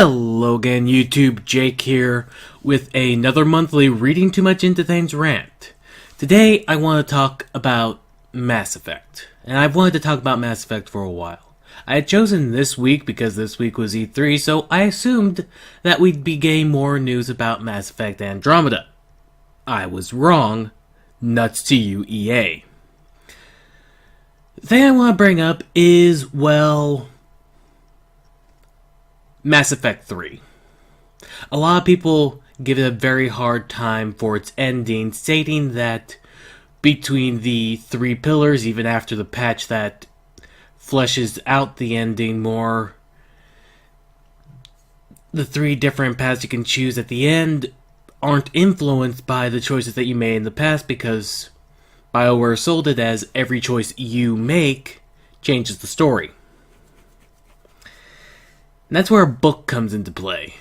Hello again, YouTube. Jake here with another monthly Reading Too Much Into Things rant. Today I want to talk about Mass Effect, and I've wanted to talk about Mass Effect for a while. I had chosen this week because this week was E3, so I assumed that we'd be getting more news about Mass Effect Andromeda. I was wrong. Nuts to you, EA. The thing I want to bring up is, well, Mass Effect 3. A lot of people give it a very hard time for its ending, stating that between the three pillars, even after the patch that fleshes out the ending more, the three different paths you can choose at the end aren't influenced by the choices that you made in the past, because BioWare sold it as every choice you make changes the story. And that's where a book comes into play.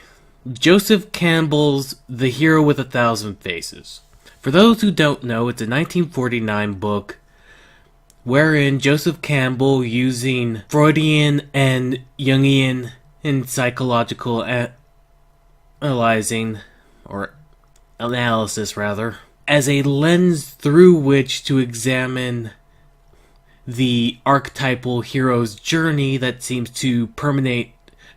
Joseph Campbell's The Hero with 1,000 Faces. For those who don't know, it's a 1949 book wherein Joseph Campbell, using Freudian and Jungian and psychological analysis, as a lens through which to examine the archetypal hero's journey that seems to permeate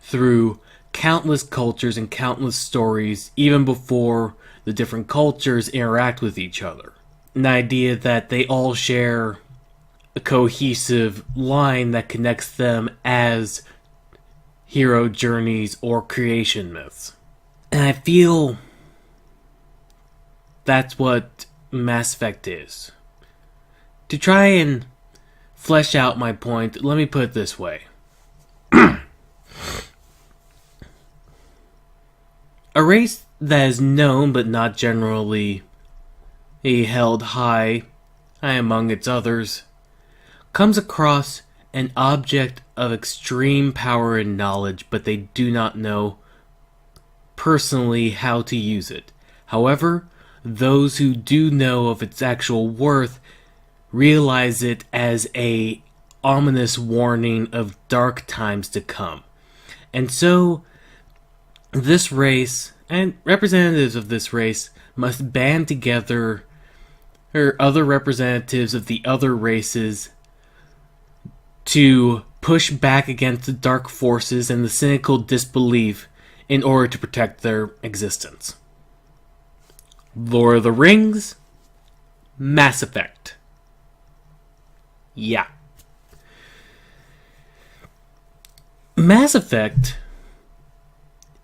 through countless cultures and countless stories, even before the different cultures interact with each other. An idea that they all share a cohesive line that connects them as hero journeys or creation myths. And I feel that's what Mass Effect is. To try and flesh out my point, let me put it this way. A race that is known but not generally held high among its others comes across an object of extreme power and knowledge, but they do not know personally how to use it. However, those who do know of its actual worth realize it as an ominous warning of dark times to come. And so this race, and representatives of this race, must band together, or other representatives of the other races, to push back against the dark forces and the cynical disbelief in order to protect their existence. Lord of the Rings, Mass Effect. Yeah. Mass Effect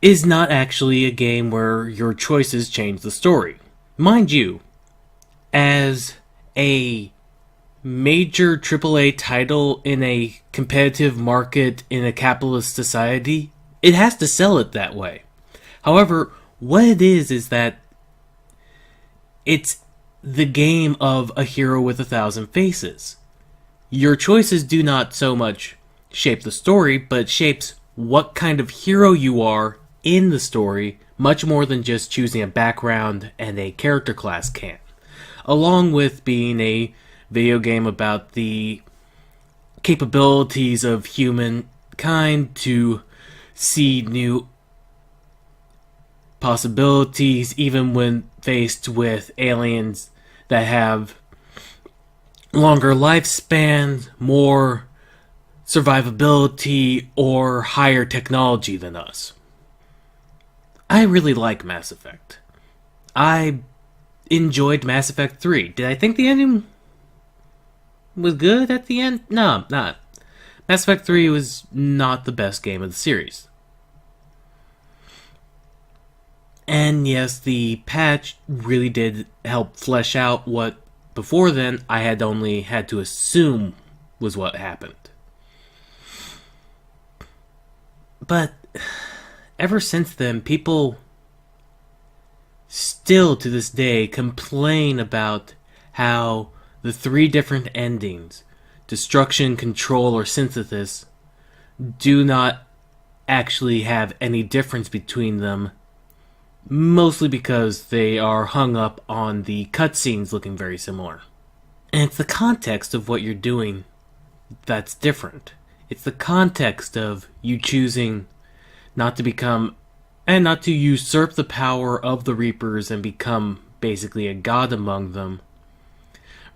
is not actually a game where your choices change the story. Mind you, as a major AAA title in a competitive market in a capitalist society, it has to sell it that way. However, what it is that it's the game of a hero with 1,000 faces. Your choices do not so much shape the story, but shapes what kind of hero you are in the story, much more than just choosing a background and a character class can. Along with being a video game about the capabilities of humankind to see new possibilities, even when faced with aliens that have longer lifespans, more survivability, or higher technology than us. I really like Mass Effect. I enjoyed Mass Effect 3. Did I think the ending was good at the end? No, not. Mass Effect 3 was not the best game of the series. And yes, the patch really did help flesh out what before then I had only had to assume was what happened. But ever since then, people still to this day complain about how the three different endings, destruction, control, or synthesis, do not actually have any difference between them, mostly because they are hung up on the cutscenes looking very similar. And it's the context of what you're doing that's different. It's the context of you choosing not to become, and not to usurp the power of the Reapers and become basically a god among them,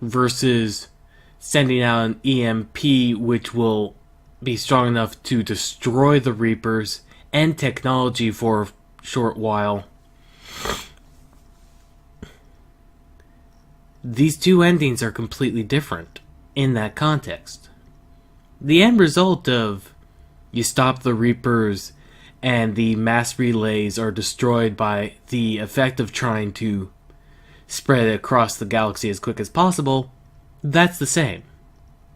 versus sending out an EMP which will be strong enough to destroy the Reapers and technology for a short while. These two endings are completely different in that context. The end result of you stop the Reapers and the mass relays are destroyed by the effect of trying to spread it across the galaxy as quick as possible, that's the same.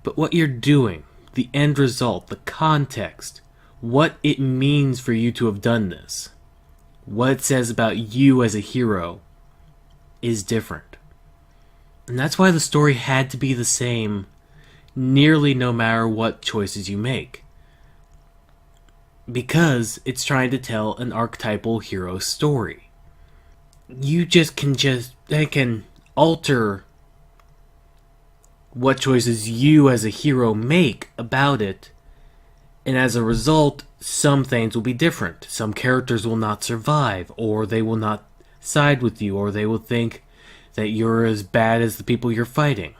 But what you're doing, the end result, the context, what it means for you to have done this, what it says about you as a hero, is different. And that's why the story had to be the same nearly no matter what choices you make. Because it's trying to tell an archetypal hero story. They can alter what choices you as a hero make about it, and as a result, some things will be different. Some characters will not survive, or they will not side with you, or they will think that you're as bad as the people you're fighting.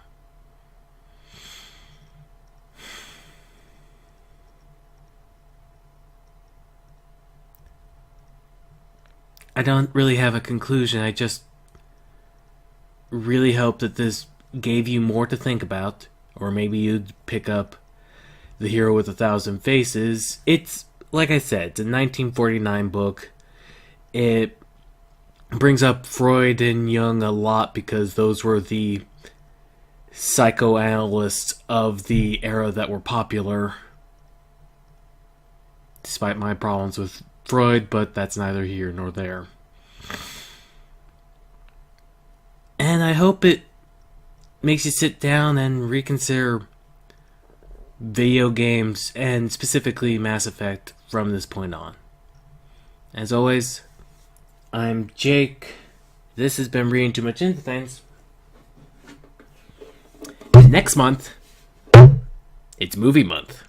I don't really have a conclusion. I just really hope that this gave you more to think about, or maybe you'd pick up The Hero with 1,000 Faces. It's, like I said, it's a 1949 book. It brings up Freud and Jung a lot because those were the psychoanalysts of the era that were popular. Despite my problems with Freud, but that's neither here nor there. And I hope it makes you sit down and reconsider video games, and specifically Mass Effect, from this point on. As always, I'm Jake. This has been Reading Too Much Into Things. And next month, it's movie month.